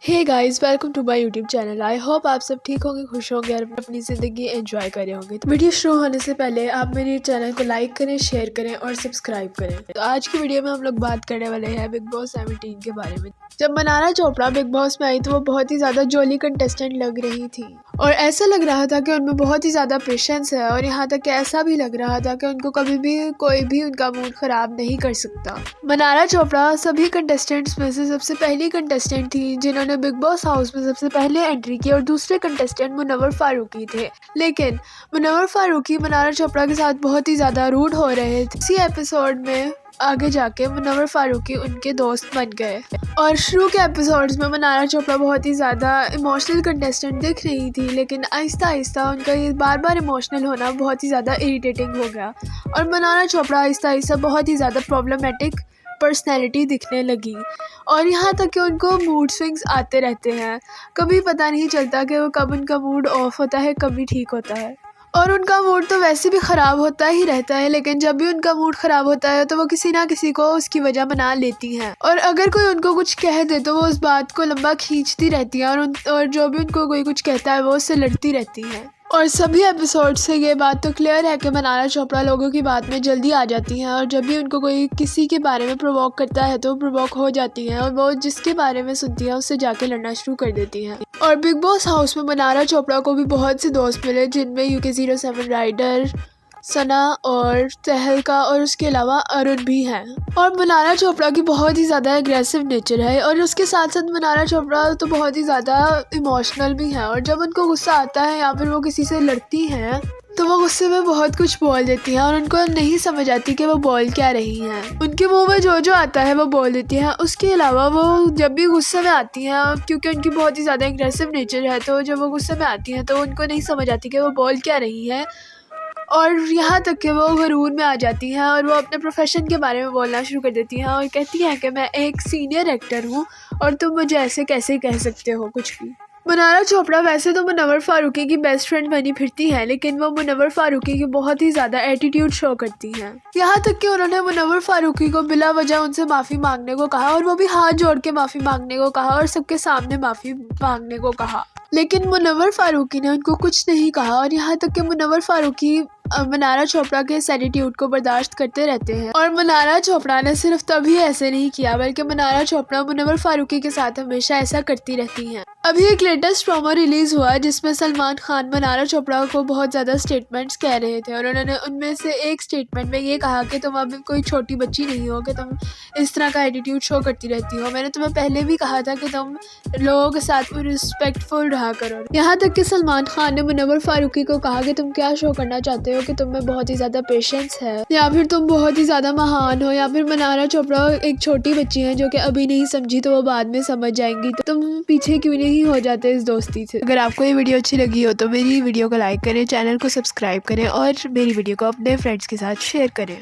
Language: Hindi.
Hey guys, welcome to my YouTube channel. I hope आप सब ठीक होंगे, खुश होंगे और अपनी ज़िंदगी एंजॉय कर रहे होंगे। तो वीडियो शुरू होने से पहले आप मेरे चैनल को लाइक करें, शेयर करें और सब्सक्राइब करें। तो आज की वीडियो में हम लोग बात करने वाले हैं बिग बॉस 17 के बारे में। जब मनारा चोपड़ा बिग बॉस में आई तो वो बहुत ही ज़्यादा जोली कंटेस्टेंट लग रही थी और ऐसा लग रहा था कि उनमें बहुत ही ज़्यादा पेशेंस है और यहाँ तक कि ऐसा भी लग रहा था कि उनको कभी भी कोई भी उनका मूड ख़राब नहीं कर सकता। मनारा चोपड़ा सभी कंटेस्टेंट्स में से सबसे पहली कंटेस्टेंट थी जिन्होंने बिग बॉस हाउस में सबसे पहले एंट्री की और दूसरे कंटेस्टेंट मुनव्वर फारूकी थे। लेकिन मुनव्वर फारूकी मनारा चोपड़ा के साथ बहुत ही ज़्यादा रूड हो रहे थे। इसी एपिसोड में आगे जाके मुनव्वर फारूकी उनके दोस्त बन गए और शुरू के एपिसोड्स में मनारा चोपड़ा बहुत ही ज़्यादा इमोशनल कंटेस्टेंट दिख रही थी, लेकिन आहिस्ता आहिस्ता उनका ये बार बार इमोशनल होना बहुत ही ज़्यादा इरिटेटिंग हो गया और मनारा चोपड़ा आहिस्ता आहिस्ता बहुत ही ज़्यादा प्रॉब्लमेटिक पर्सनैलिटी दिखने लगी और यहाँ तक कि उनको मूड स्विंग्स आते रहते हैं। कभी पता नहीं चलता कि वो कब उनका मूड ऑफ होता है, कभी ठीक होता है और उनका मूड तो वैसे भी ख़राब होता ही रहता है, लेकिन जब भी उनका मूड ख़राब होता है तो वो किसी ना किसी को उसकी वजह बना लेती हैं और अगर कोई उनको कुछ कह दे तो वो उस बात को लंबा खींचती रहती हैं और जो भी उनको कोई कुछ कहता है वो उससे लड़ती रहती हैं। और सभी एपिसोड से ये बात तो क्लियर है कि मनारा चोपड़ा लोगों की बात में जल्दी आ जाती हैं और जब भी उनको कोई किसी के बारे में प्रोवोक करता है तो प्रोवोक हो जाती हैं और वो जिसके बारे में सुनती हैं उससे जाके लड़ना शुरू कर देती हैं। और बिग बॉस हाउस में मनारा चोपड़ा को भी बहुत से दोस्त मिले जिनमें UK07 राइडर, सना और तहलका और उसके अलावा अरुण भी हैं। और मनारा चोपड़ा की बहुत ही ज़्यादा एग्रेसिव नेचर है और उसके साथ साथ मनारा चोपड़ा तो बहुत ही ज़्यादा इमोशनल भी है और जब उनको गुस्सा आता है या फिर वो किसी से लड़ती हैं तो वो गुस्से में बहुत कुछ बोल देती हैं और उनको नहीं समझ आती कि वो बोल क्या रही हैं। उनके मुंह में जो जो आता है वो बोल देती हैं। उसके अलावा वो जब भी गुस्से में आती हैं, क्योंकि उनकी बहुत ही ज़्यादा एग्रेसिव नेचर है, तो जब वो गुस्से में आती हैं तो उनको नहीं समझ आती कि वो बोल क्या रही हैं और यहाँ तक कि वो गरूर में आ जाती हैं और वो अपने प्रोफेशन के बारे में बोलना शुरू कर देती हैं और कहती हैं कि मैं एक सीनियर एक्टर हूँ और तुम मुझे ऐसे कैसे कह सकते हो कुछ भी। मनारा चोपड़ा वैसे तो मुनव्वर फारूकी की बेस्ट फ्रेंड बनी फिरती है, लेकिन वो मुनव्वर फारूकी की बहुत ही ज़्यादा एटीट्यूड शो करती हैं। यहाँ तक कि उन्होंने मुनव्वर फारूकी को बिला वजह उनसे माफ़ी मांगने को कहा और वो भी हाथ जोड़ के माफ़ी मांगने को कहा और सबके सामने माफ़ी मांगने को कहा, लेकिन मुनव्वर फारूकी ने उनको कुछ नहीं कहा और यहाँ तक कि मुनव्वर फारूकी मनारा चोपड़ा के इस एटीट्यूड को बर्दाश्त करते रहते हैं। और मनारा चोपड़ा ने सिर्फ तभी ऐसे नहीं किया बल्कि मनारा चोपड़ा मुनव्वर फारूकी के साथ हमेशा ऐसा करती रहती हैं। अभी एक लेटेस्ट प्रोमो रिलीज हुआ जिसमें सलमान खान मनारा चोपड़ा को बहुत ज़्यादा स्टेटमेंट्स कह रहे थे और उन्होंने उनमें से एक स्टेटमेंट में ये कहा कि तुम अब कोई छोटी बच्ची नहीं हो कि तुम इस तरह का एटीट्यूड शो करती रहती हो। मैंने तुम्हें पहले भी कहा था कि तुम लोगों के साथ रिस्पेक्टफुल रहा करो। यहाँ तक कि सलमान खान ने मुनव्वर फारूकी को कहा कि तुम क्या शो करना चाहते हो, कि तुम में बहुत ही ज़्यादा पेशेंस है या फिर तुम बहुत ही ज़्यादा महान हो या फिर मनारा चोपड़ा एक छोटी बच्ची है जो कि अभी नहीं समझी तो वो बाद में समझ जाएंगी, तो तुम पीछे क्यों नहीं हो जाते इस दोस्ती से। अगर आपको ये वीडियो अच्छी लगी हो तो मेरी वीडियो को लाइक करें, चैनल को सब्सक्राइब करें और मेरी वीडियो को अपने फ्रेंड्स के साथ शेयर करें।